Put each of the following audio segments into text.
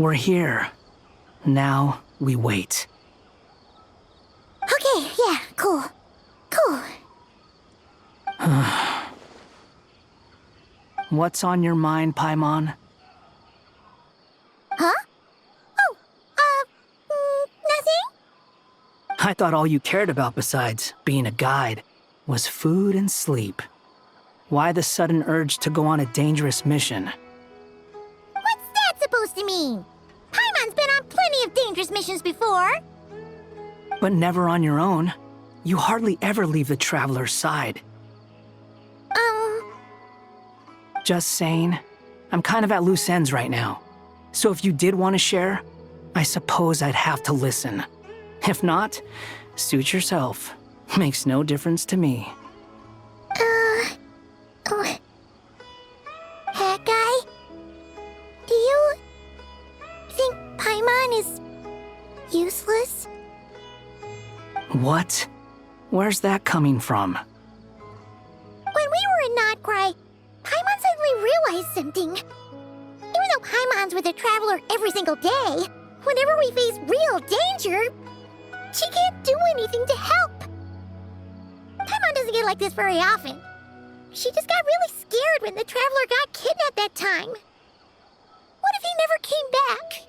We're here. Now we wait. Okay, yeah, cool. Cool. What's on your mind, Paimon? Huh? Oh, nothing? I thought all you cared about besides being a guide was food and sleep. Why the sudden urge to go on a dangerous mission? What's that supposed to mean? Paimon's been on plenty of dangerous missions before. But never on your own. You hardly ever leave the traveler's side. Just saying, I'm kind of at loose ends right now. So if you did want to share, I suppose I'd have to listen. If not, suit yourself. Makes no difference to me. Hat guy? Do you think Paimon is useless? What? Where's that coming from? When we were in Notcry, Paimon suddenly realized something. Even though Paimon's with a traveler every single day, whenever we face real danger, she can't do anything to help. Paimon doesn't get like this very often. She just got really scared when the traveler got kidnapped that time. What if he never came back?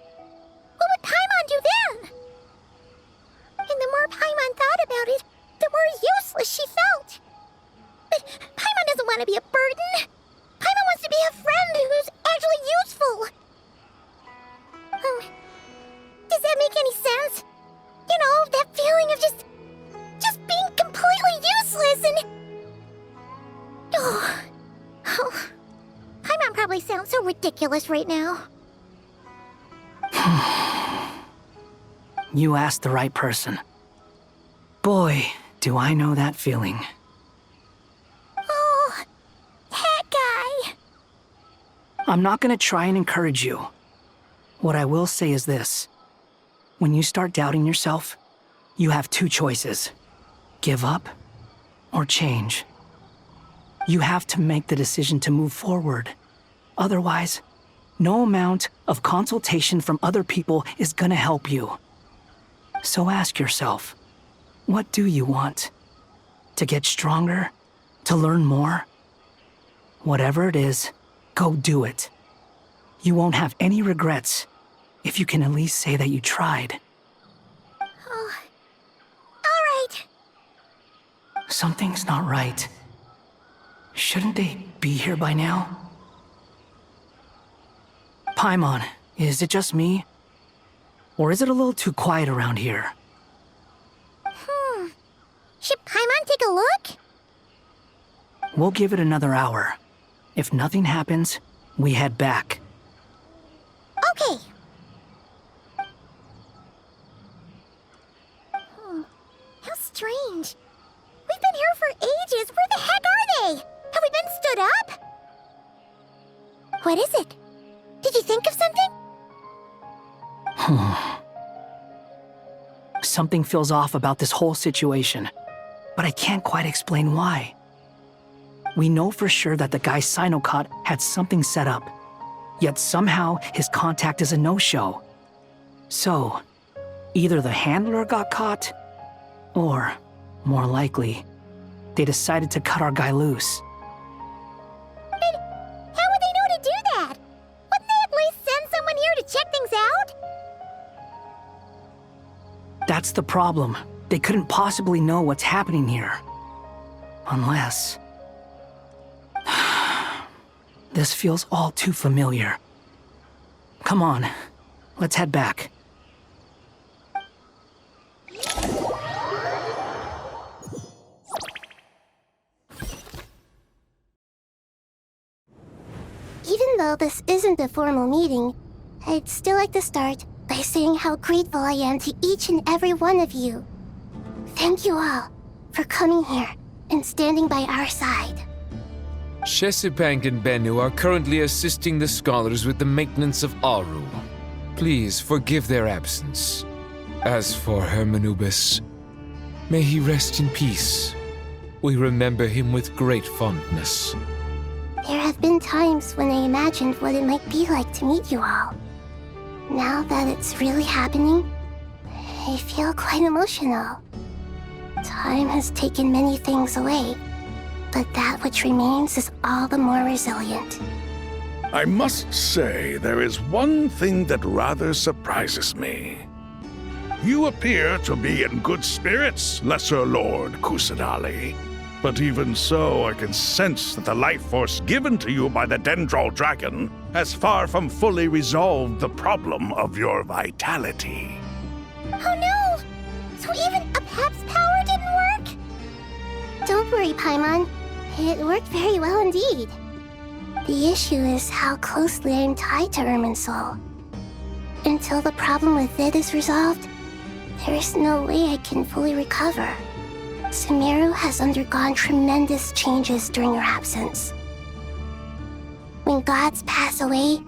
What would Paimon do then? And the more Paimon thought about it, the more useless she felt. But Paimon doesn't want to be a burden. Paimon wants to be a friend who's actually useful. Does that make any sense? You know, that feeling of just being completely useless and... Oh, Paimon probably sounds so ridiculous right now. You asked the right person. Boy, do I know that feeling. Oh, that guy. I'm not gonna try and encourage you. What I will say is this. When you start doubting yourself, you have two choices. Give up or change. You have to make the decision to move forward. Otherwise, no amount of consultation from other people is gonna help you. So ask yourself, what do you want? To get stronger? To learn more? Whatever it is, go do it. You won't have any regrets if you can at least say that you tried. Oh, all right. Something's not right. Shouldn't they be here by now? Paimon, is it just me? Or is it a little too quiet around here? Should Paimon take a look? We'll give it another hour. If nothing happens, we head back. Okay. How strange. We've been here for ages. Where the heck are they? Have we been stood up? What is it? Did you think of something? Something feels off about this whole situation, but I can't quite explain why. We know for sure that the guy Sinocott had something set up, yet somehow his contact is a no-show. So, either the handler got caught, or, more likely, they decided to cut our guy loose. But how would they know to do that? Wouldn't they at least send someone here to check things out? That's the problem. They couldn't possibly know what's happening here. Unless... This feels all too familiar. Come on, let's head back. Even though this isn't a formal meeting, I'd still like to start by saying how grateful I am to each and every one of you. Thank you all for coming here and standing by our side. Shesipank and Bennu are currently assisting the scholars with the maintenance of Aru. Please forgive their absence. As for Hermanubis, may he rest in peace. We remember him with great fondness. There have been times when I imagined what it might be like to meet you all. Now that it's really happening, I feel quite emotional. Time has taken many things away, but that which remains is all the more resilient. I must say, there is one thing that rather surprises me. You appear to be in good spirits, Lesser Lord Kusadali. But even so, I can sense that the life force given to you by the Dendral Dragon has far from fully resolved the problem of your vitality. Oh no! So even a Pep's power didn't work? Don't worry, Paimon. It worked very well indeed. The issue is how closely I am tied to Irminsul. Until the problem with it is resolved, there is no way I can fully recover. Sumeru has undergone tremendous changes during your absence. When gods pass away,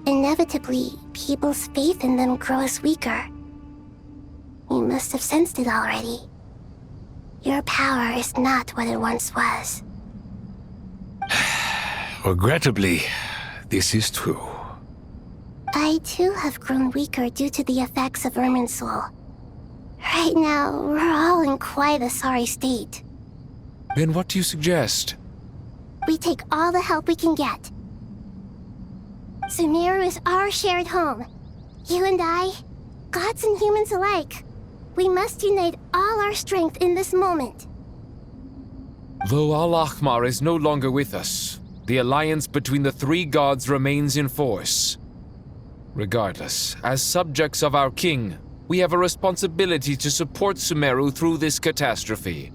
inevitably, people's faith in them grows weaker. You must have sensed it already. Your power is not what it once was. Regrettably, this is true. I too have grown weaker due to the effects of Irminsul. Right now, we're all in quite a sorry state. Then what do you suggest? We take all the help we can get. Sumeru is our shared home. You and I, gods and humans alike. We must unite all our strength in this moment. Though Al-Ahmar is no longer with us, the alliance between the three gods remains in force. Regardless, as subjects of our king, we have a responsibility to support Sumeru through this catastrophe.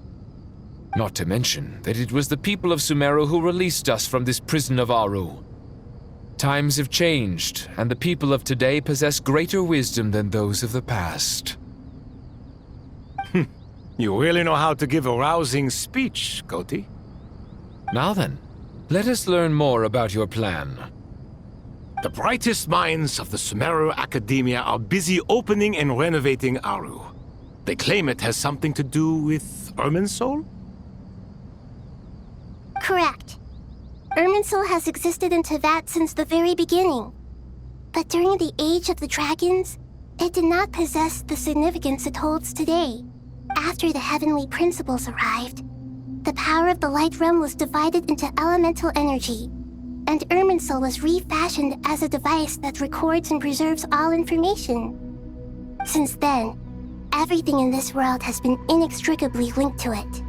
Not to mention that it was the people of Sumeru who released us from this prison of Aru. Times have changed, and the people of today possess greater wisdom than those of the past. You really know how to give a rousing speech, Koti. Now then, let us learn more about your plan. The brightest minds of the Sumeru Academia are busy opening and renovating Aru. They claim it has something to do with Irminsul? Correct. Irminsul has existed in Teyvat since the very beginning. But during the Age of the Dragons, it did not possess the significance it holds today. After the heavenly principles arrived, the power of the Light Realm was divided into elemental energy, and Irminsul was refashioned as a device that records and preserves all information. Since then, everything in this world has been inextricably linked to it.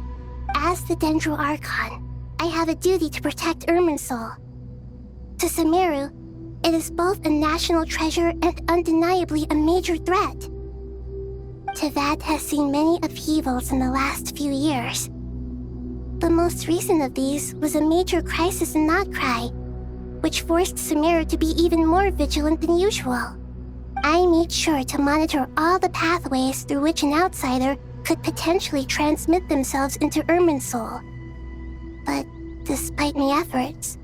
As the Dendro Archon, I have a duty to protect Irminsul. To Sumeru, it is both a national treasure and undeniably a major threat. Teyvat has seen many upheavals in the last few years. The most recent of these was a major crisis in Notcry, which forced Sumeru to be even more vigilant than usual. I made sure to monitor all the pathways through which an outsider could potentially transmit themselves into Irminsul. But despite my efforts,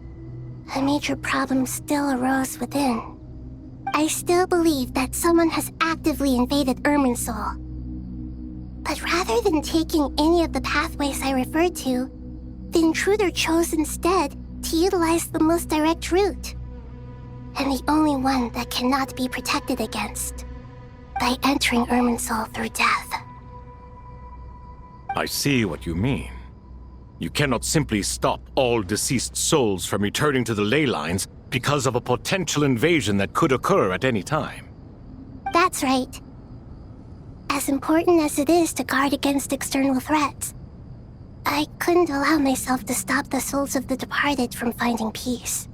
a major problem still arose within. I still believe that someone has actively invaded Irminsul. But rather than taking any of the pathways I referred to, the intruder chose instead to utilize the most direct route, and the only one that cannot be protected against, by entering Irminsul through death. I see what you mean. You cannot simply stop all deceased souls from returning to the ley lines because of a potential invasion that could occur at any time. That's right. As important as it is to guard against external threats, I couldn't allow myself to stop the souls of the departed from finding peace.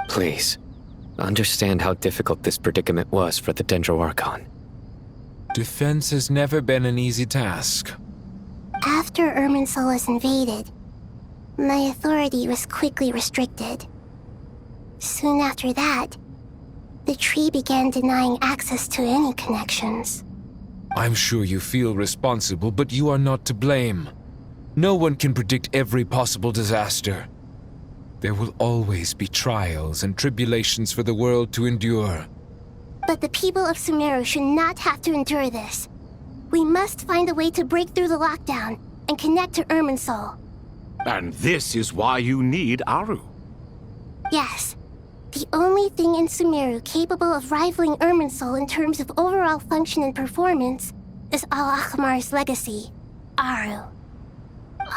Please, understand how difficult this predicament was for the Dendro Archon. Defense has never been an easy task. After Irminsul was invaded, my authority was quickly restricted. Soon after that, the tree began denying access to any connections. I'm sure you feel responsible, but you are not to blame. No one can predict every possible disaster. There will always be trials and tribulations for the world to endure. But the people of Sumeru should not have to endure this. We must find a way to break through the lockdown and connect to Irminsul. And this is why you need Aru. Yes. the only thing in Sumeru capable of rivaling Irminsul in terms of overall function and performance is Al-Akhmar's legacy, Aru.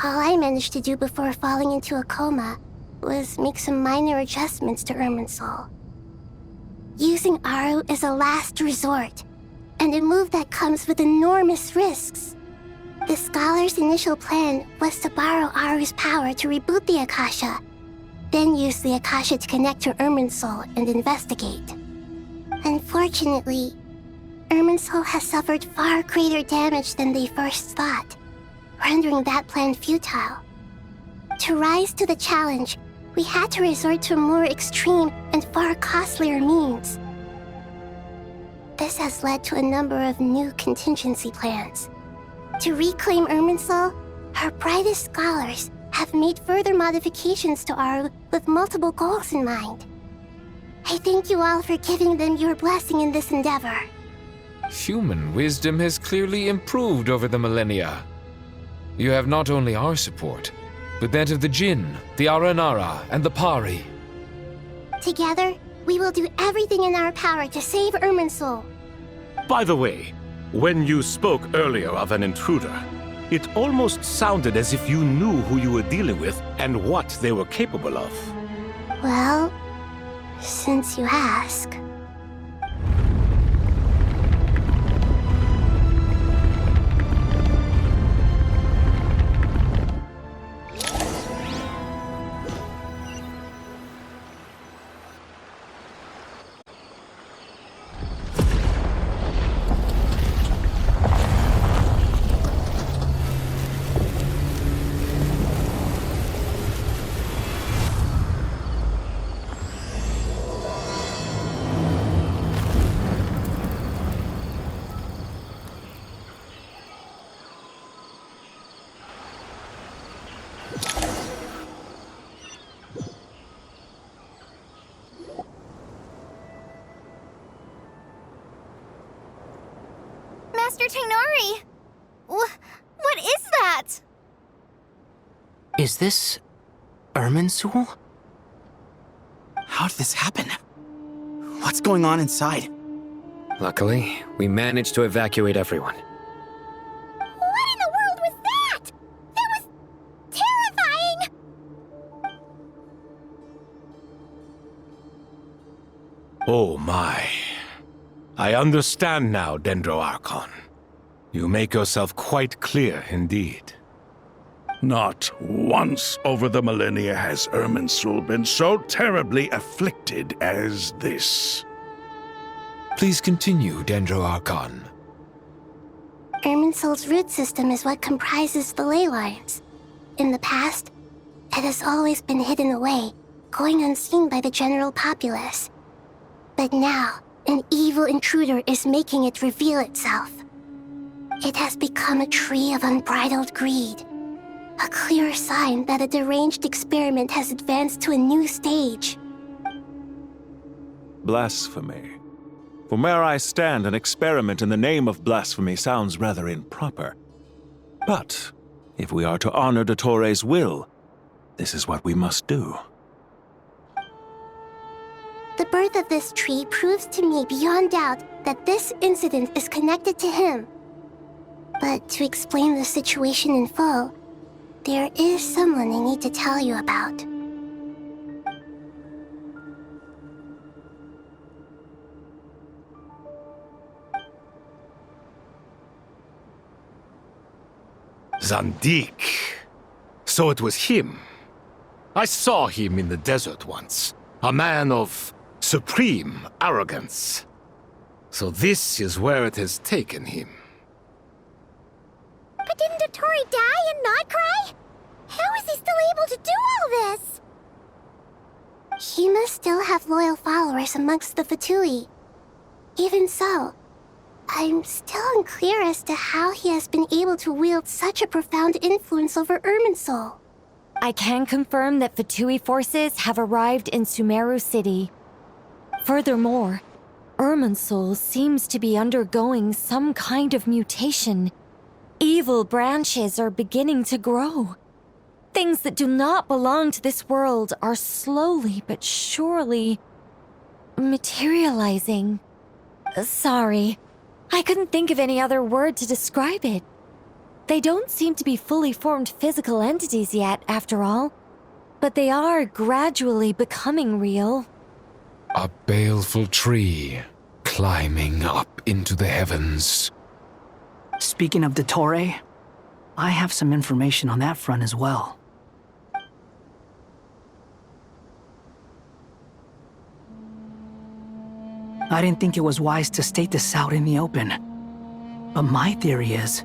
All I managed to do before falling into a coma was make some minor adjustments to Irminsul. Using Aru is a last resort, and a move that comes with enormous risks. The Scholar's initial plan was to borrow Aru's power to reboot the Akasha, then use the Akasha to connect to Irminsul and investigate. Unfortunately, Irminsul has suffered far greater damage than they first thought, rendering that plan futile. To rise to the challenge, we had to resort to more extreme and far costlier means. This has led to a number of new contingency plans. To reclaim Irminsul, our brightest scholars have made further modifications to Aru with multiple goals in mind. I thank you all for giving them your blessing in this endeavor. Human wisdom has clearly improved over the millennia. You have not only our support, but that of the Jinn, the Aranara, and the Pari. Together, we will do everything in our power to save Irminsul. By the way, when you spoke earlier of an intruder, it almost sounded as if you knew who you were dealing with and what they were capable of. Well, since you ask. Master Tainari! What is that? Is this Irminsul? How did this happen? What's going on inside? Luckily, we managed to evacuate everyone. What in the world was that? That was terrifying! Oh my. I understand now, Dendro Archon. You make yourself quite clear indeed. Not once over the millennia has Irminsul been so terribly afflicted as this. Please continue, Dendro Archon. Irminsul's root system is what comprises the ley lines. In the past, it has always been hidden away, going unseen by the general populace. But now, an evil intruder is making it reveal itself. It has become a tree of unbridled greed. A clear sign that a deranged experiment has advanced to a new stage. Blasphemy. From where I stand, an experiment in the name of blasphemy sounds rather improper. But, if we are to honor Dottores' will, this is what we must do. The birth of this tree proves to me beyond doubt that this incident is connected to him. But to explain the situation in full, there is someone I need to tell you about. Zandik. So it was him. I saw him in the desert once. A man of supreme arrogance. So this is where it has taken him. But didn't Dottore die and not cry? How is he still able to do all this? He must still have loyal followers amongst the Fatui. Even so, I'm still unclear as to how he has been able to wield such a profound influence over Irminsul. I can confirm that Fatui forces have arrived in Sumeru City. Furthermore, Irminsul seems to be undergoing some kind of mutation. Evil branches are beginning to grow. Things that do not belong to this world are slowly but surely Materializing. Sorry. I couldn't think of any other word to describe it. They don't seem to be fully formed physical entities yet, after all. But they are gradually becoming real. A baleful tree climbing up into the heavens. Speaking of Dottore, I have some information on that front as well. I didn't think it was wise to state this out in the open. But my theory is,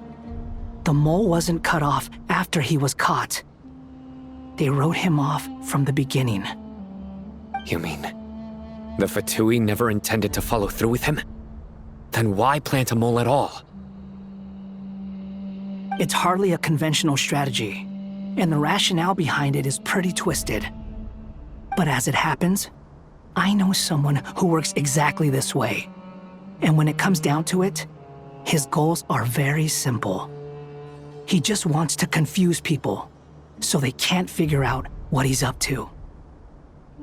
the mole wasn't cut off after he was caught. They wrote him off from the beginning. You mean, the Fatui never intended to follow through with him? Then why plant a mole at all? It's hardly a conventional strategy, and the rationale behind it is pretty twisted. But as it happens, I know someone who works exactly this way. And when it comes down to it, his goals are very simple. He just wants to confuse people, so they can't figure out what he's up to.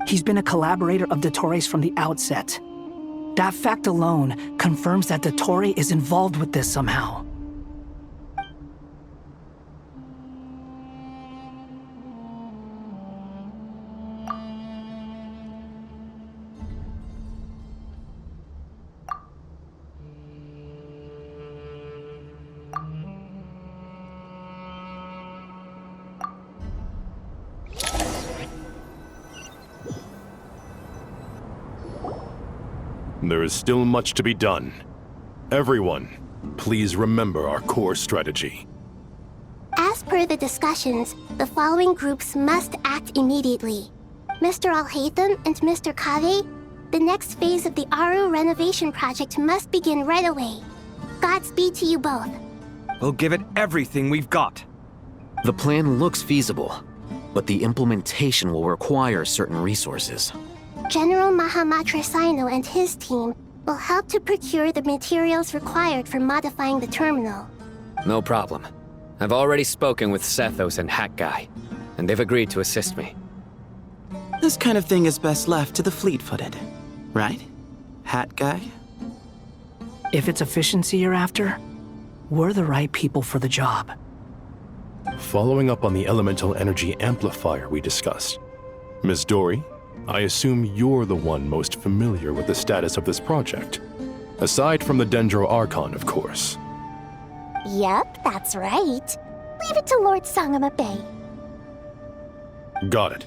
He's been a collaborator of Dottore's from the outset. That fact alone confirms that Dottore is involved with this somehow. There is still much to be done. Everyone, please remember our core strategy. As per the discussions, the following groups must act immediately. Mr. Alhaitham and Mr. Kave, the next phase of the Aru renovation project must begin right away. Godspeed to you both. We'll give it everything we've got. The plan looks feasible, but the implementation will require certain resources. General Mahamatra Sino and his team will help to procure the materials required for modifying the terminal. No problem. I've already spoken with Sethos and Hat Guy, and they've agreed to assist me. This kind of thing is best left to the fleet-footed, right? Hat Guy? If it's efficiency you're after, we're the right people for the job. Following up on the elemental energy amplifier we discussed, Ms. Dory, I assume you're the one most familiar with the status of this project. Aside from the Dendro Archon, of course. Yep, that's right. Leave it to Lord Sangama Bay. Got it.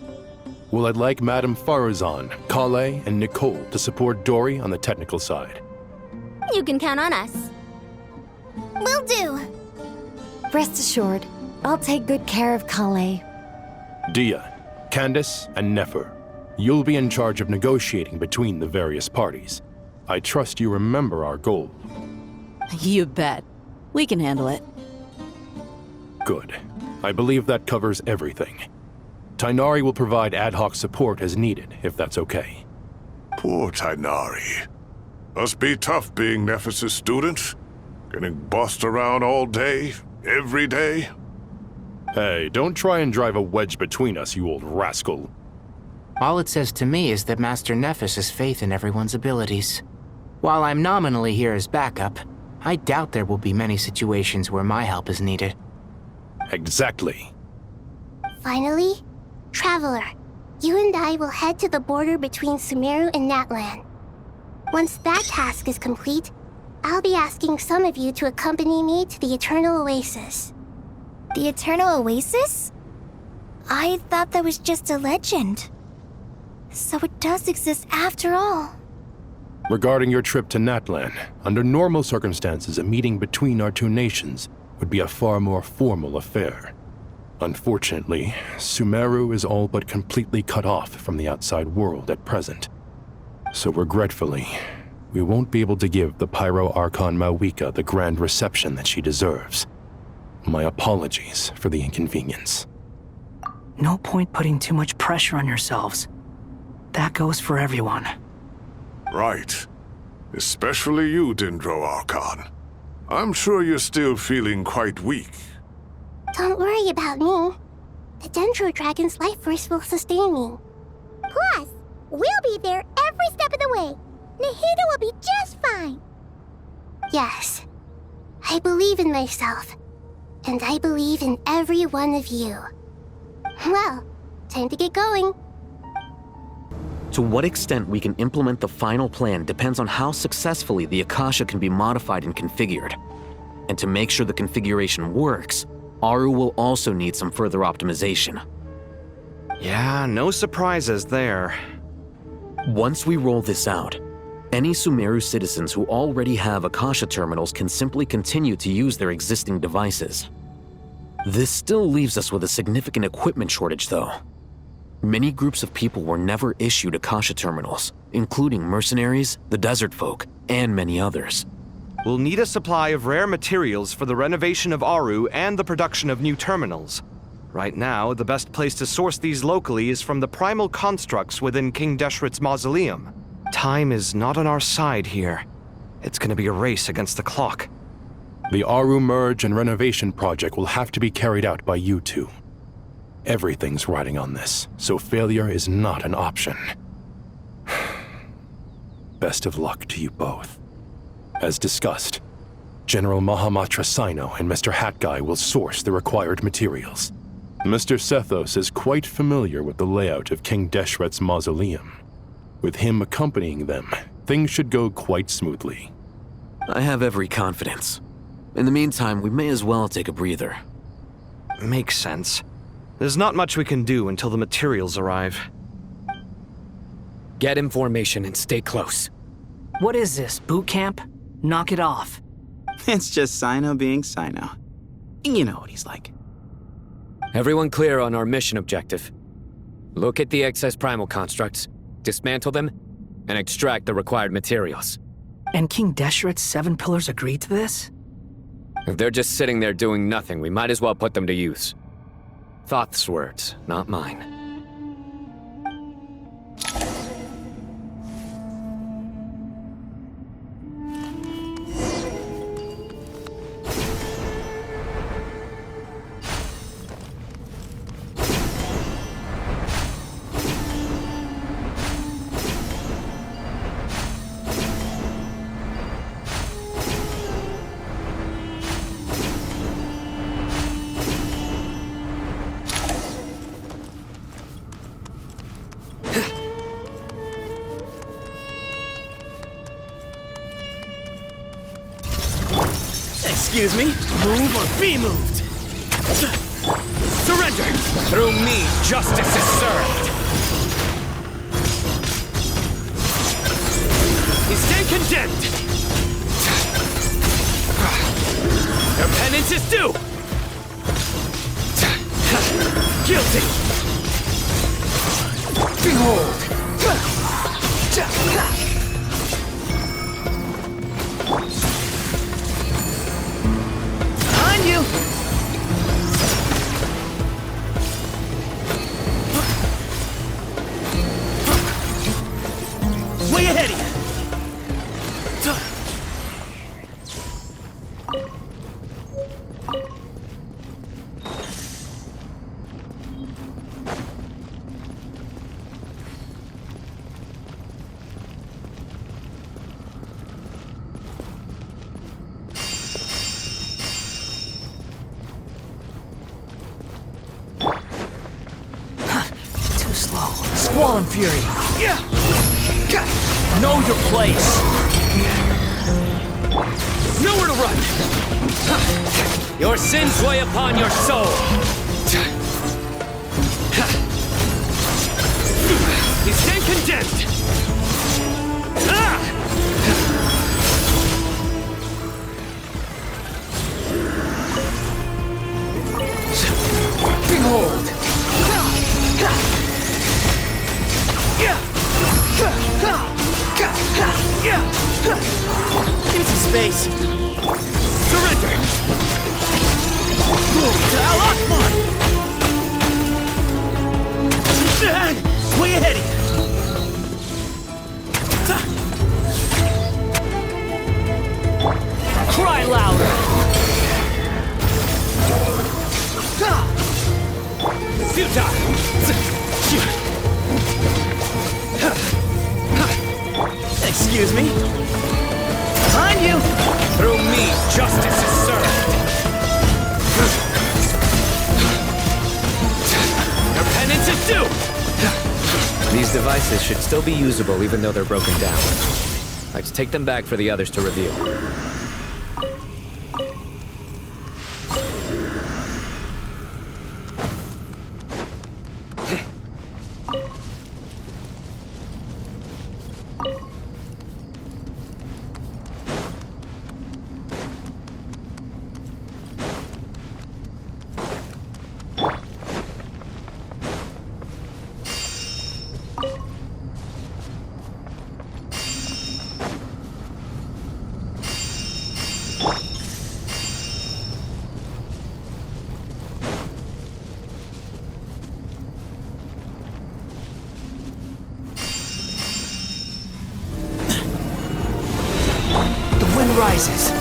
Well, I'd like Madame Farazan, Kale, and Nicole to support Dory on the technical side. You can count on us. Will do. Rest assured, I'll take good care of Kale. Dia, Candace, and Nefer, you'll be in charge of negotiating between the various parties. I trust you remember our goal. You bet. We can handle it. Good. I believe that covers everything. Tainari will provide ad hoc support as needed, if that's okay. Poor Tainari. Must be tough being Nephis' student. Getting bossed around all day, every day. Hey, don't try and drive a wedge between us, you old rascal. All it says to me is that Master Nephis has faith in everyone's abilities. While I'm nominally here as backup, I doubt there will be many situations where my help is needed. Exactly. Finally, Traveler, you and I will head to the border between Sumeru and Natlan. Once that task is complete, I'll be asking some of you to accompany me to the Eternal Oasis. The Eternal Oasis? I thought that was just a legend. So it does exist after all. Regarding your trip to Natlan, under normal circumstances, a meeting between our two nations would be a far more formal affair. Unfortunately, Sumeru is all but completely cut off from the outside world at present. So regretfully, we won't be able to give the Pyro Archon Mawika the grand reception that she deserves. My apologies for the inconvenience. No point putting too much pressure on yourselves. That goes for everyone. Right. Especially you, Dendro Archon. I'm sure you're still feeling quite weak. Don't worry about me. The Dendro Dragon's life force will sustain me. Plus, we'll be there every step of the anyway. Nahida will be just fine. Yes. I believe in myself. And I believe in every one of you. Well, time to get going. To what extent we can implement the final plan depends on how successfully the Akasha can be modified and configured. And to make sure the configuration works, Aru will also need some further optimization. Yeah, no surprises there. Once we roll this out, any Sumeru citizens who already have Akasha terminals can simply continue to use their existing devices. This still leaves us with a significant equipment shortage, though. Many groups of people were never issued Akasha terminals, including mercenaries, the desert folk, and many others. We'll need a supply of rare materials for the renovation of Aru and the production of new terminals. Right now, the best place to source these locally is from the primal constructs within King Deshret's mausoleum. Time is not on our side here. It's gonna be a race against the clock. The Aru merge and renovation project will have to be carried out by you two. Everything's riding on this, so failure is not an option. Best of luck to you both. As discussed, General Mahamatra Sino and Mr. Hatguy will source the required materials. Mr. Sethos is quite familiar with the layout of King Deshret's mausoleum. With him accompanying them, things should go quite smoothly. I have every confidence. In the meantime, we may as well take a breather. Makes sense. There's not much we can do until the materials arrive. Get in formation and stay close. What is this, boot camp? Knock it off. It's just Sino being Sino. You know what he's like. Everyone clear on our mission objective. Look at the excess primal constructs, dismantle them, and extract the required materials. And King Deshret's 7 pillars agreed to this? If they're just sitting there doing nothing, we might as well put them to use. Thoth's words, not mine. Excuse me? Move or be moved! Surrender! Through me, justice is served! You stand condemned! Your penance is due! Guilty! Behold! On you! Way ahead of you! Too slow. Squall and fury. Know your place! Nowhere to run! Your sins weigh upon your soul! You stand condemned! Behold! Give me some space! Surrender! To Al Akbar! Way ahead of you! Cry louder! Futile! devices should still be usable even though they're broken down. Let's take them back for the others to review. Rises.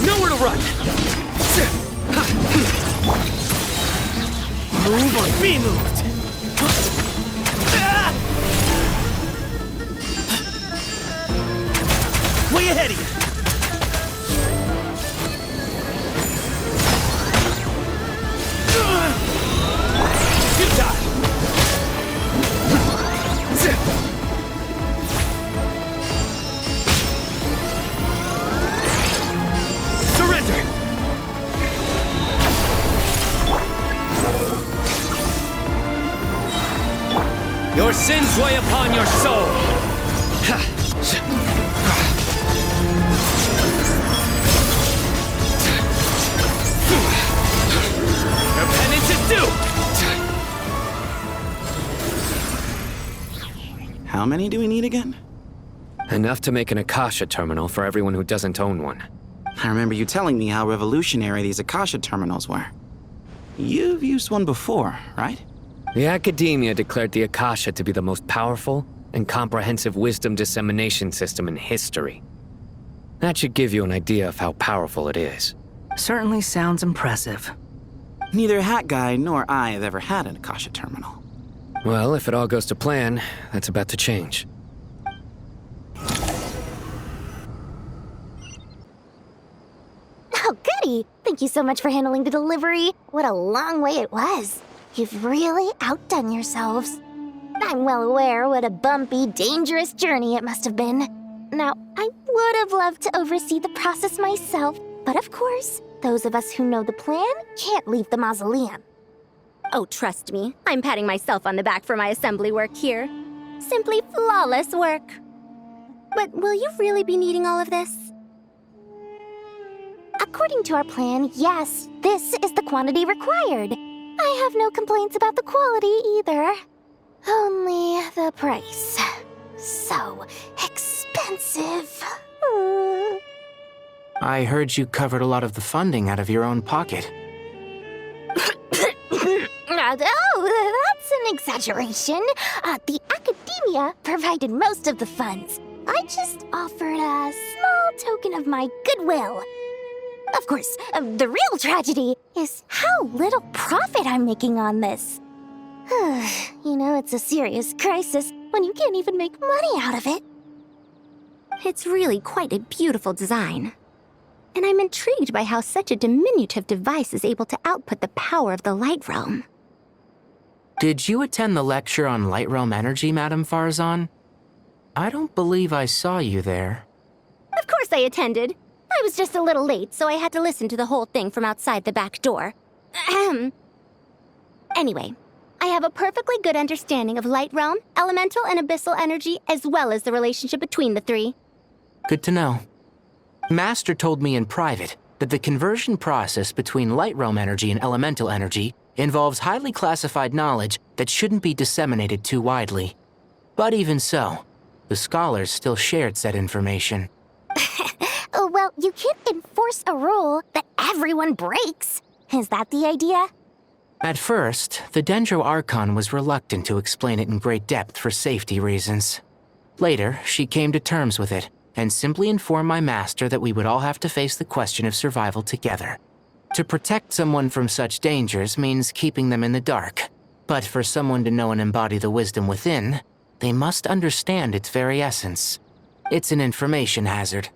Nowhere to run. Move or be moved. Way ahead of you. Your sins weigh upon your soul. Your penance is due. How many do we need again? Enough to make an Akasha terminal for everyone who doesn't own one. I remember you telling me how revolutionary these Akasha terminals were. You've used one before, right? The Academia declared the Akasha to be the most powerful and comprehensive wisdom dissemination system in history. That should give you an idea of how powerful it is. Certainly sounds impressive. Neither Hat Guy nor I have ever had an Akasha terminal. Well, if it all goes to plan, that's about to change. Oh, goody! Thank you so much for handling the delivery. What a long way it was. You've really outdone yourselves. I'm well aware what a bumpy, dangerous journey it must have been. Now, I would have loved to oversee the process myself, but of course, those of us who know the plan can't leave the mausoleum. Oh, trust me, I'm patting myself on the back for my assembly work here. Simply flawless work. But will you really be needing all of this? According to our plan, yes, this is the quantity required. I have no complaints about the quality either. Only the price. So expensive. I heard you covered a lot of the funding out of your own pocket. Oh, that's an exaggeration. The Academia provided most of the funds. I just offered a small token of my goodwill. Of course, the real tragedy is how little profit I'm making on this. You know, it's a serious crisis when you can't even make money out of it. It's really quite a beautiful design. And I'm intrigued by how such a diminutive device is able to output the power of the Light Realm. Did you attend the lecture on Light Realm energy, Madame Farzan? I don't believe I saw you there. Of course I attended. I was just a little late, so I had to listen to the whole thing from outside the back door. Ahem. Anyway, I have a perfectly good understanding of Light Realm, elemental and abyssal energy, as well as the relationship between the three. Good to know. Master told me in private that the conversion process between Light Realm energy and elemental energy involves highly classified knowledge that shouldn't be disseminated too widely. But even so, the scholars still shared said information. Well, you can't enforce a rule that everyone breaks. Is that the idea? At first, the Dendro Archon was reluctant to explain it in great depth for safety reasons. Later, she came to terms with it and simply informed my master that we would all have to face the question of survival together. To protect someone from such dangers means keeping them in the dark, but for someone to know and embody the wisdom within, They must understand its very essence. It's an information hazard.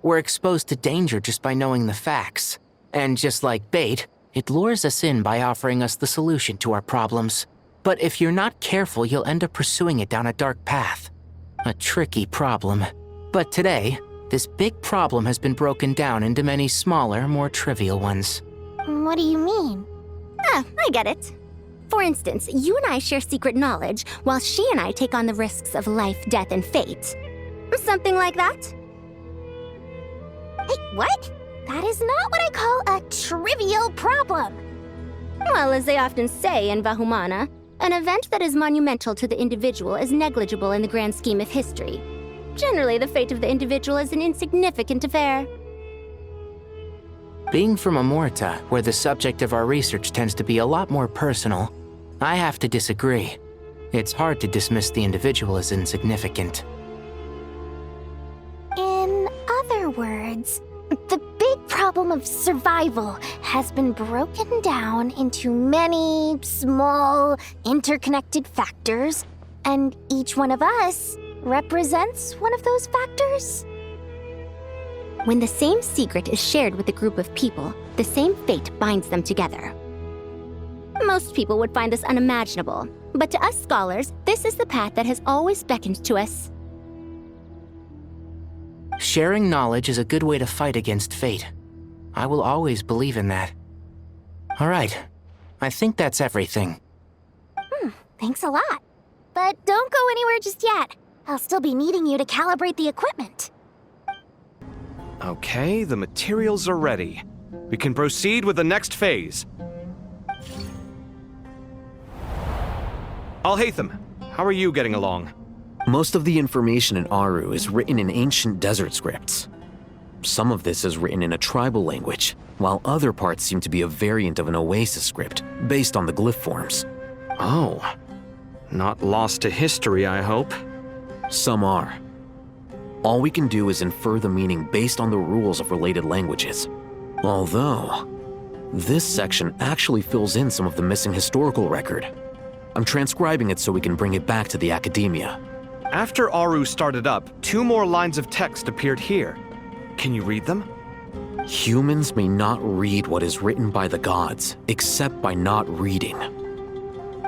We're exposed to danger just by knowing the facts. And just like bait, it lures us in by offering us the solution to our problems. But if you're not careful, you'll end up pursuing it down a dark path. A tricky problem. But today, this big problem has been broken down into many smaller, more trivial ones. What do you mean? Ah, I get it. For instance, you and I share secret knowledge, while she and I take on the risks of life, death, and fate. Something like that? Hey, what? That is not what I call a trivial problem. Well, as they often say in Vahumana, an event that is monumental to the individual is negligible in the grand scheme of history. Generally, the fate of the individual is an insignificant affair. Being from Amorta, where the subject of our research tends to be a lot more personal, I have to disagree. It's hard to dismiss the individual as insignificant. In other words, the big problem of survival has been broken down into many small, interconnected factors, and each one of us represents one of those factors. When the same secret is shared with a group of people, the same fate binds them together. Most people would find this unimaginable, but to us scholars, this is the path that has always beckoned to us. Sharing knowledge is a good way to fight against fate. I will always believe in that. All right, I think that's everything. Thanks a lot. But don't go anywhere just yet. I'll still be needing you to calibrate the equipment. Okay, the materials are ready. We can proceed with the next phase. Alhaitham, how are you getting along? Most of the information in Aru is written in ancient desert scripts. Some of this is written in a tribal language, while other parts seem to be a variant of an Oasis script, based on the glyph forms. Oh. Not lost to history, I hope. Some are. All we can do is infer the meaning based on the rules of related languages. Although, this section actually fills in some of the missing historical record. I'm transcribing it so we can bring it back to the academia. After Aru started up, 2 more lines of text appeared here. Can you read them? Humans may not read what is written by the gods, except by not reading.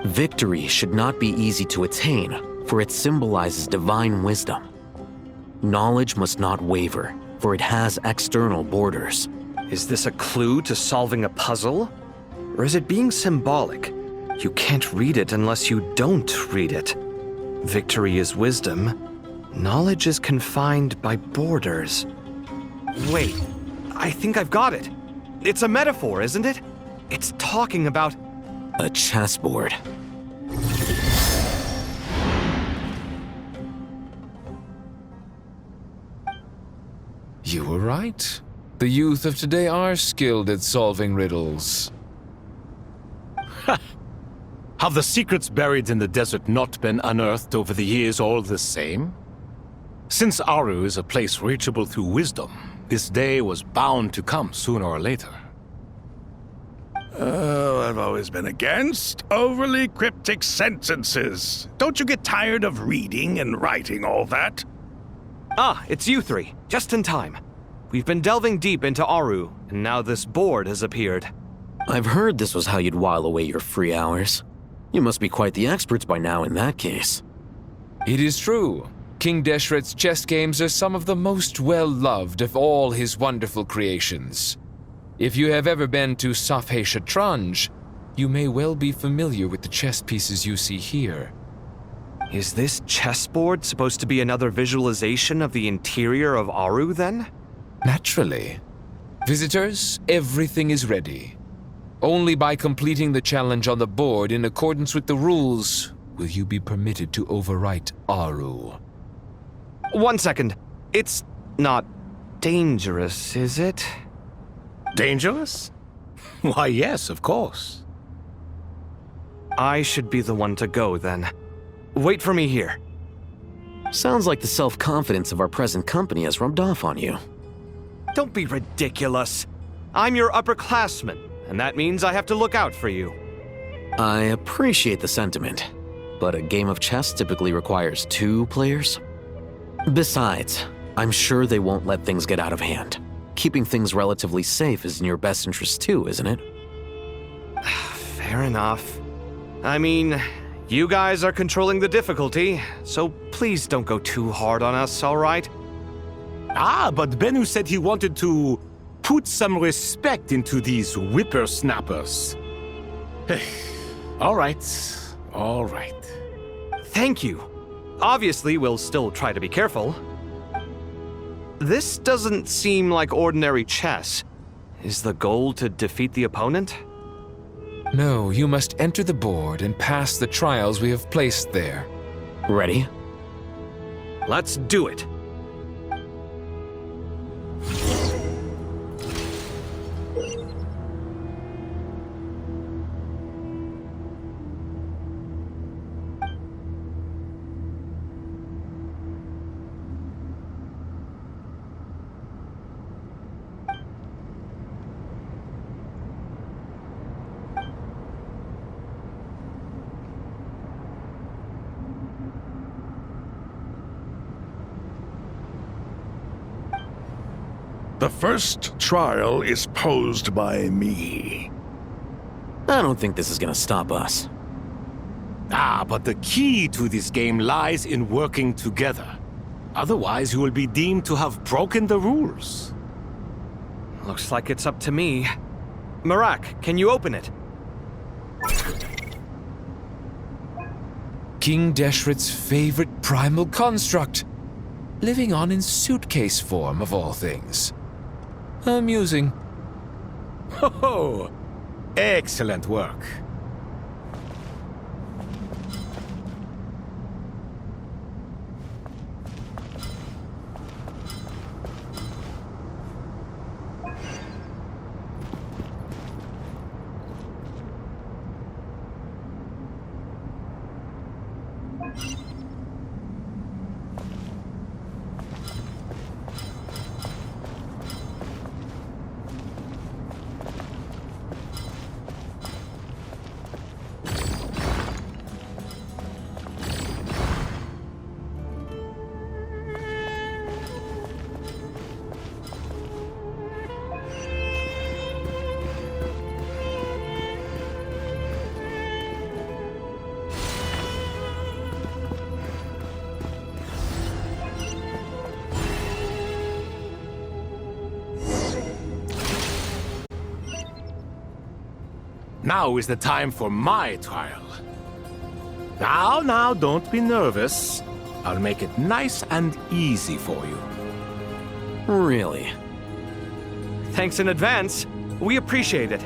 Victory should not be easy to attain, for it symbolizes divine wisdom. Knowledge must not waver, for it has external borders. Is this a clue to solving a puzzle? Or is it being symbolic? You can't read it unless you don't read it. Victory is wisdom. Knowledge is confined by borders. Wait, I think I've got it. It's a metaphor, isn't it? It's talking about... a chessboard. You were right. The youth of today are skilled at solving riddles. Have the secrets buried in the desert not been unearthed over the years all the same? Since Aru is a place reachable through wisdom, this day was bound to come sooner or later. Oh, I've always been against overly cryptic sentences. Don't you get tired of reading and writing all that? Ah, it's you 3. Just in time. We've been delving deep into Aru, and now this board has appeared. I've heard this was how you'd while away your free hours. You must be quite the experts by now in that case. It is true. King Deshret's chess games are some of the most well-loved of all his wonderful creations. If you have ever been to Safhe Shatranj, you may well be familiar with the chess pieces you see here. Is this chessboard supposed to be another visualization of the interior of Aru, then? Naturally. Visitors, everything is ready. Only by completing the challenge on the board in accordance with the rules will you be permitted to overwrite Aru. 1 second. It's not dangerous, is it? Dangerous? Why, yes, of course. I should be the one to go, then. Wait for me here. Sounds like the self-confidence of our present company has rubbed off on you. Don't be ridiculous. I'm your upperclassman, and that means I have to look out for you. I appreciate the sentiment, but a game of chess typically requires 2 players. Besides, I'm sure they won't let things get out of hand. Keeping things relatively safe is in your best interest too, isn't it? Fair enough. I mean, you guys are controlling the difficulty, so please don't go too hard on us, all right? Ah, but Bennu said he wanted to put some respect into these whippersnappers. All right, all right. Thank you. Obviously, we'll still try to be careful. This doesn't seem like ordinary chess. Is the goal to defeat the opponent? No, you must enter the board and pass the trials we have placed there. Ready? Let's do it. The first trial is posed by me. I don't think this is gonna stop us. Ah, but the key to this game lies in working together. Otherwise, you will be deemed to have broken the rules. Looks like it's up to me. Marak, can you open it? King Deshret's favorite primal construct. Living on in suitcase form, of all things. Amusing. Ho-ho! Excellent work. Now is the time for my trial. Now, don't be nervous. I'll make it nice and easy for you. Really? Thanks in advance. We appreciate it.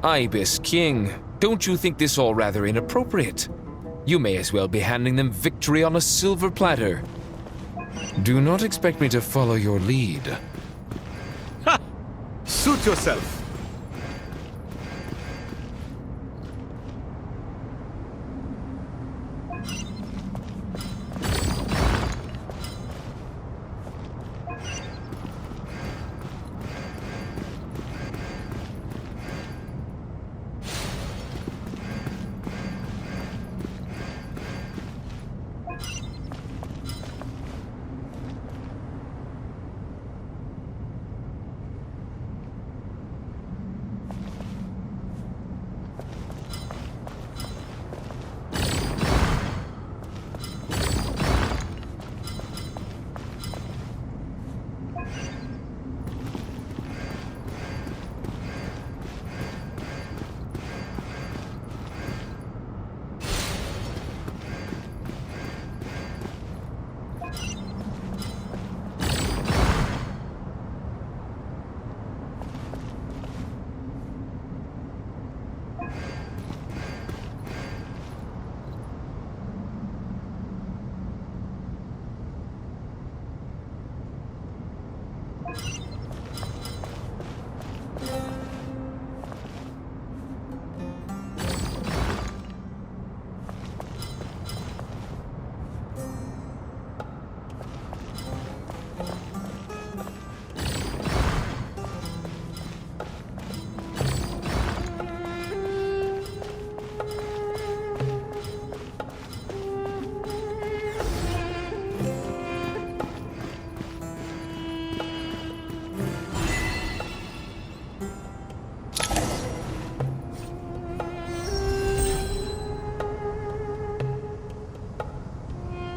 Ibis King, don't you think this all rather inappropriate? You may as well be handing them victory on a silver platter. Do not expect me to follow your lead. Ha! Suit yourself.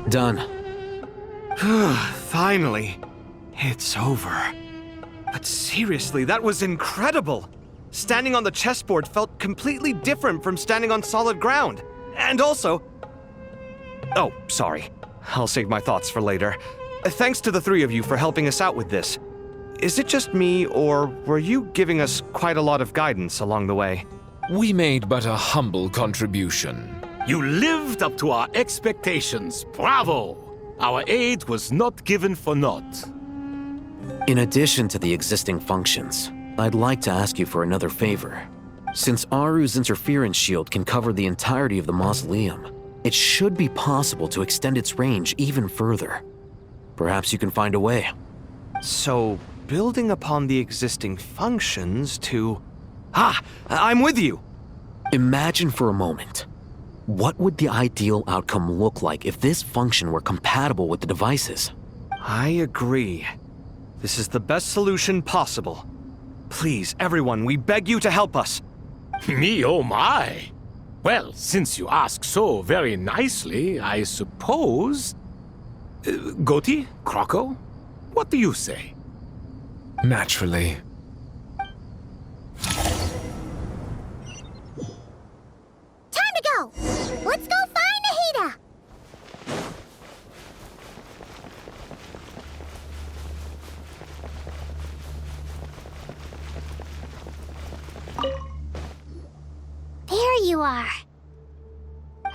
Done. Finally. It's over. But seriously, that was incredible! Standing on the chessboard felt completely different from standing on solid ground. And also... Oh, sorry. I'll save my thoughts for later. Thanks to the three of you for helping us out with this. Is it just me, or were you giving us quite a lot of guidance along the way? We made but a humble contribution. You lived up to our expectations. Bravo! Our aid was not given for naught. In addition to the existing functions, I'd like to ask you for another favor. Since Aru's interference shield can cover the entirety of the mausoleum, it should be possible to extend its range even further. Perhaps you can find a way. So, building upon the existing functions to... I'm with you! Imagine for a moment. What would the ideal outcome look like if this function were compatible with the devices? I agree. This is the best solution possible. Please, everyone, we beg you to help us. Me, oh my! Well, since you ask so very nicely, I suppose... Goti? Kroko? What do you say? Naturally. Time to go! Let's go find Nahida! There you are.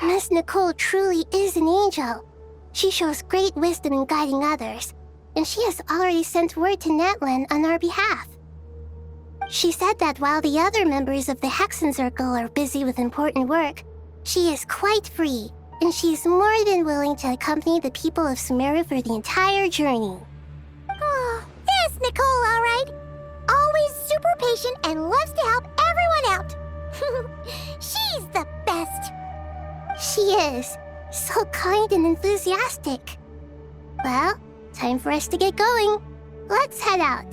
Miss Nicole truly is an angel. She shows great wisdom in guiding others, and she has already sent word to Natlan on our behalf. She said that while the other members of the Hexen Circle are busy with important work, she is quite free, and she is more than willing to accompany the people of Sumeru for the entire journey. Oh, yes, Nicole, all right. Always super patient and loves to help everyone out. She's the best. She is. So kind and enthusiastic. Well, time for us to get going. Let's head out.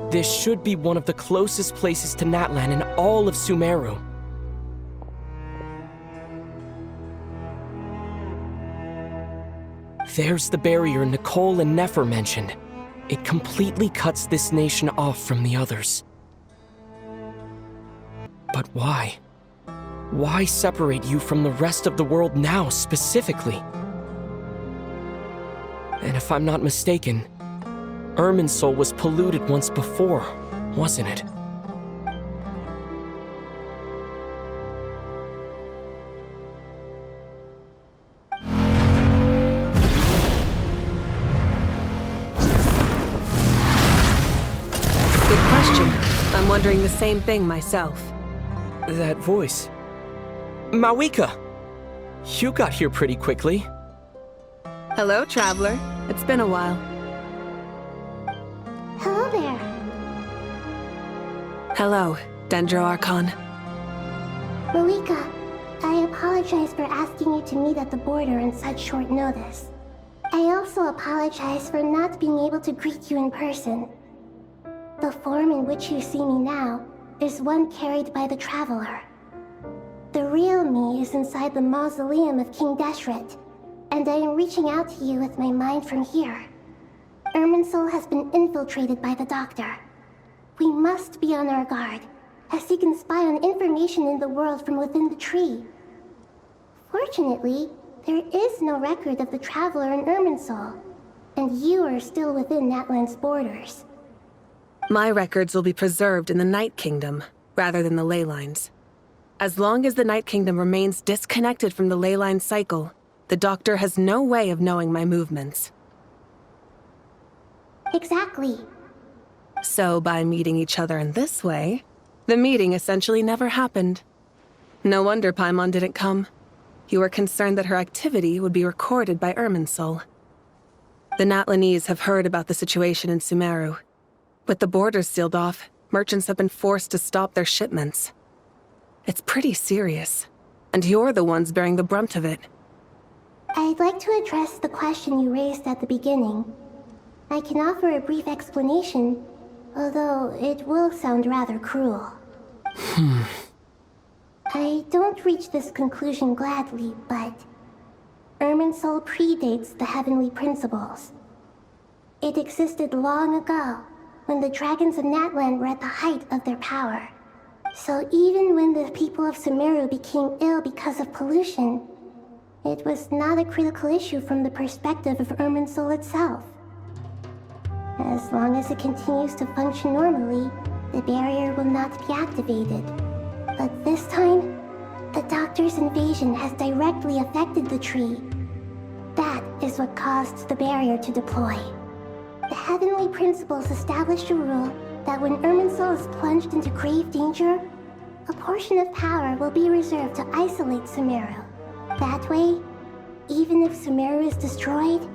This should be one of the closest places to Natlan in all of Sumeru. There's the barrier Nicole and Nefer mentioned. It completely cuts this nation off from the others. But why? Why separate you from the rest of the world now, specifically? And if I'm not mistaken, Irminsul was polluted once before, wasn't it? Good question. I'm wondering the same thing myself. That voice. Mawika! You got here pretty quickly. Hello, traveler. It's been a while. Hello there. Hello, Dendro Archon. Mawika, I apologize for asking you to meet at the border on such short notice. I also apologize for not being able to greet you in person. The form in which you see me now is one carried by the Traveler. The real me is inside the mausoleum of King Deshret, and I am reaching out to you with my mind from here. Irminsul has been infiltrated by the Doctor. We must be on our guard, as he can spy on information in the world from within the tree. Fortunately, there is no record of the Traveler in Irminsul, and you are still within Natlan's borders. My records will be preserved in the Night Kingdom, rather than the ley lines. As long as the Night Kingdom remains disconnected from the ley line cycle, the Doctor has no way of knowing my movements. Exactly. So by meeting each other in this way, the meeting essentially never happened. No wonder Paimon didn't come. You were concerned that her activity would be recorded by Irminsul. The Natlanese have heard about the situation in Sumeru. With the borders sealed off, merchants have been forced to stop their shipments. It's pretty serious, and you're the ones bearing the brunt of it. I'd like to address the question you raised at the beginning. I can offer a brief explanation, although it will sound rather cruel. I don't reach this conclusion gladly, but Irminsul predates the heavenly principles. It existed long ago, when the dragons of Natlan were at the height of their power. So even when the people of Sumeru became ill because of pollution, it was not a critical issue from the perspective of Irminsul itself. As long as it continues to function normally, the barrier will not be activated. But this time, the Doctor's invasion has directly affected the tree. That is what caused the barrier to deploy. The heavenly principles established a rule that when Irminsul is plunged into grave danger, a portion of power will be reserved to isolate Sumeru. That way, even if Sumeru is destroyed,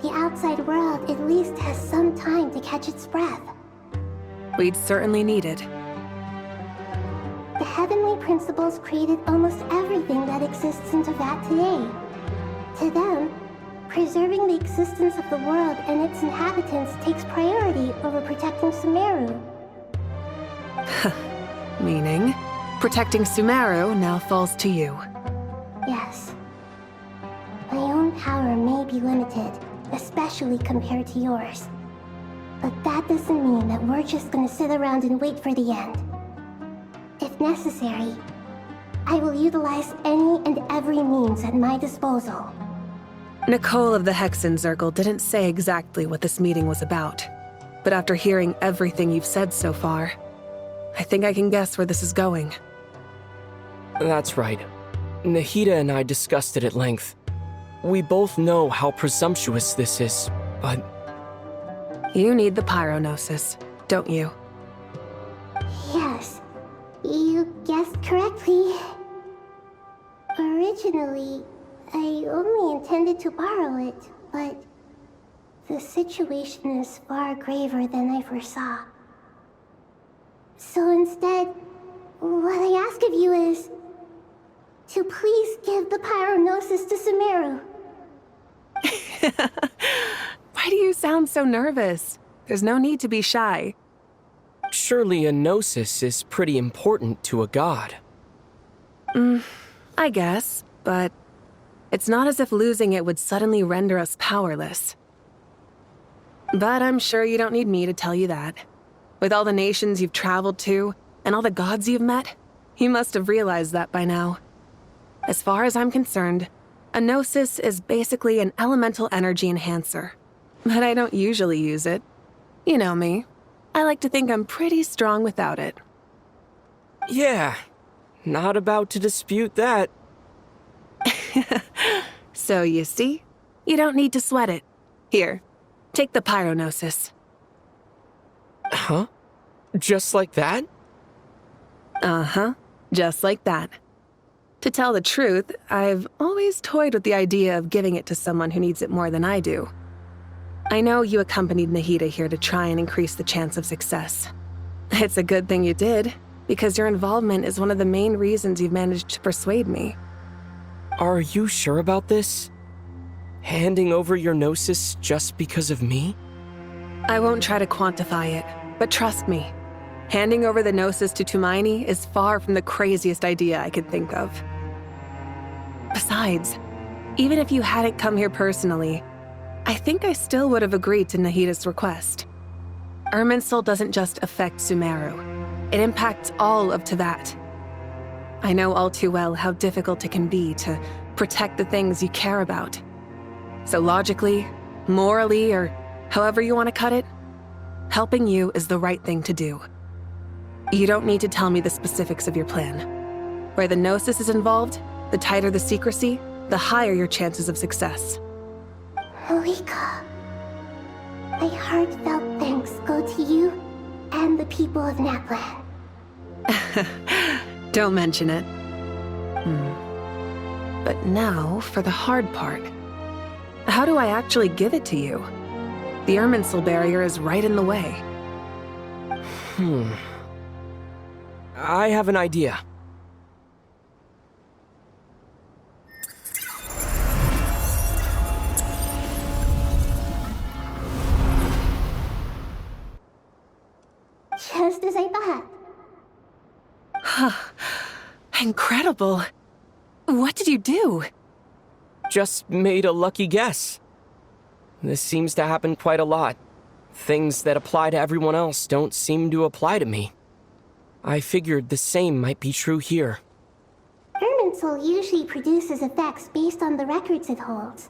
the outside world at least has some time to catch its breath. We'd certainly need it. The heavenly principles created almost everything that exists in Teyvat today. To them, preserving the existence of the world and its inhabitants takes priority over protecting Sumeru. Meaning, protecting Sumeru now falls to you. Yes. My own power may be limited, especially compared to yours. But that doesn't mean that we're just gonna sit around and wait for the end. If necessary, I will utilize any and every means at my disposal. Nicole of the Hexen Circle didn't say exactly what this meeting was about, but after hearing everything you've said so far, I think I can guess where this is going. That's right. Nahida and I discussed it at length. We both know how presumptuous this is, but... You need the Pyrognosis, don't you? Yes, you guessed correctly. Originally, I only intended to borrow it, but the situation is far graver than I foresaw. So instead, what I ask of you is to please give the Pyrognosis to Sumeru. Why do you sound so nervous? There's no need to be shy. Surely a gnosis is pretty important to a god. I guess, but it's not as if losing it would suddenly render us powerless. But I'm sure you don't need me to tell you that. With all the nations you've traveled to, and all the gods you've met, you must have realized that by now. As far as I'm concerned, a gnosis is basically an elemental energy enhancer. But I don't usually use it. You know me. I like to think I'm pretty strong without it. Yeah, not about to dispute that. So you see, you don't need to sweat it. Here, take the Pyrognosis. Huh? Just like that? Uh-huh, just like that. To tell the truth, I've always toyed with the idea of giving it to someone who needs it more than I do. I know you accompanied Nahida here to try and increase the chance of success. It's a good thing you did, because your involvement is one of the main reasons you've managed to persuade me. Are you sure about this? Handing over your gnosis just because of me? I won't try to quantify it, but trust me, handing over the gnosis to Tumaini is far from the craziest idea I could think of. Besides, even if you hadn't come here personally, I think I still would have agreed to Nahida's request. Irminsul doesn't just affect Sumeru. It impacts all of Teyvat. I know all too well how difficult it can be to protect the things you care about. So logically, morally, or however you want to cut it, helping you is the right thing to do. You don't need to tell me the specifics of your plan. Where the Gnosis is involved, the tighter the secrecy, the higher your chances of success. Moika, my heartfelt thanks go to you and the people of Naplan. Don't mention it. But now for the hard part. How do I actually give it to you? The Irminsul barrier is right in the way. I have an idea. Just as I thought. Incredible. What did you do? Just made a lucky guess. This seems to happen quite a lot. Things that apply to everyone else don't seem to apply to me. I figured the same might be true here. Irminsul usually produces effects based on the records it holds.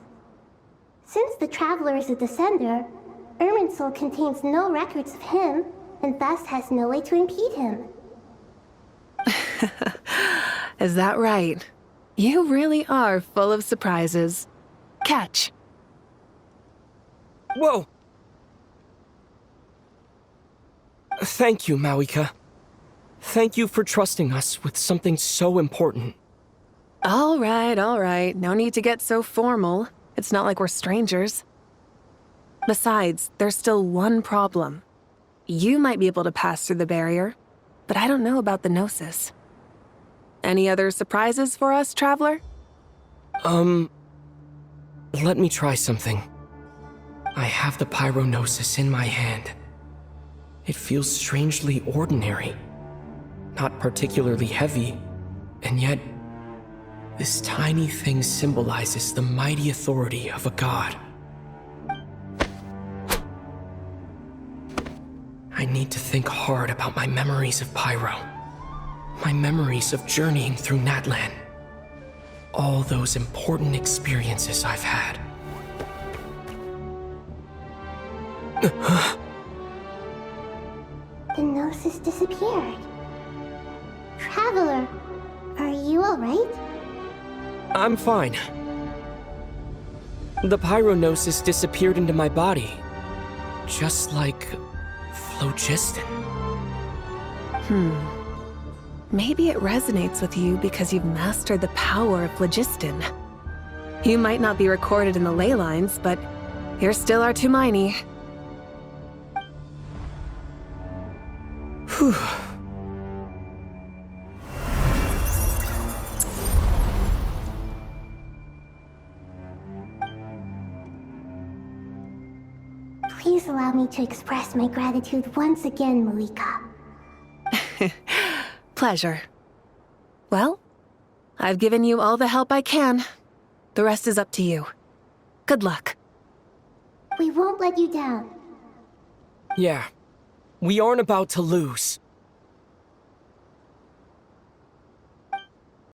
Since the Traveler is a descender, Irminsul contains no records of him, and thus has no way to impede him. Is that right? You really are full of surprises. Catch. Whoa! Thank you, Mawika. Thank you for trusting us with something so important. All right. No need to get so formal. It's not like we're strangers. Besides, there's still one problem. You might be able to pass through the barrier, but I don't know about the Gnosis. Any other surprises for us, Traveler? Let me try something. I have the Pyrognosis in my hand. It feels strangely ordinary. Not particularly heavy, and yet this tiny thing symbolizes the mighty authority of a god. I need to think hard about my memories of Pyro. My memories of journeying through Natlan. All those important experiences I've had. The Gnosis disappeared. Traveler, are you alright? I'm fine. The Pyrognosis disappeared into my body. Just like phlogiston. Maybe it resonates with you because you've mastered the power of phlogiston. You might not be recorded in the ley lines, but you're still our Tumaini. Whew. Please allow me to express my gratitude once again, Moika. Pleasure. Well, I've given you all the help I can. The rest is up to you. Good luck. We won't let you down. Yeah. We aren't about to lose.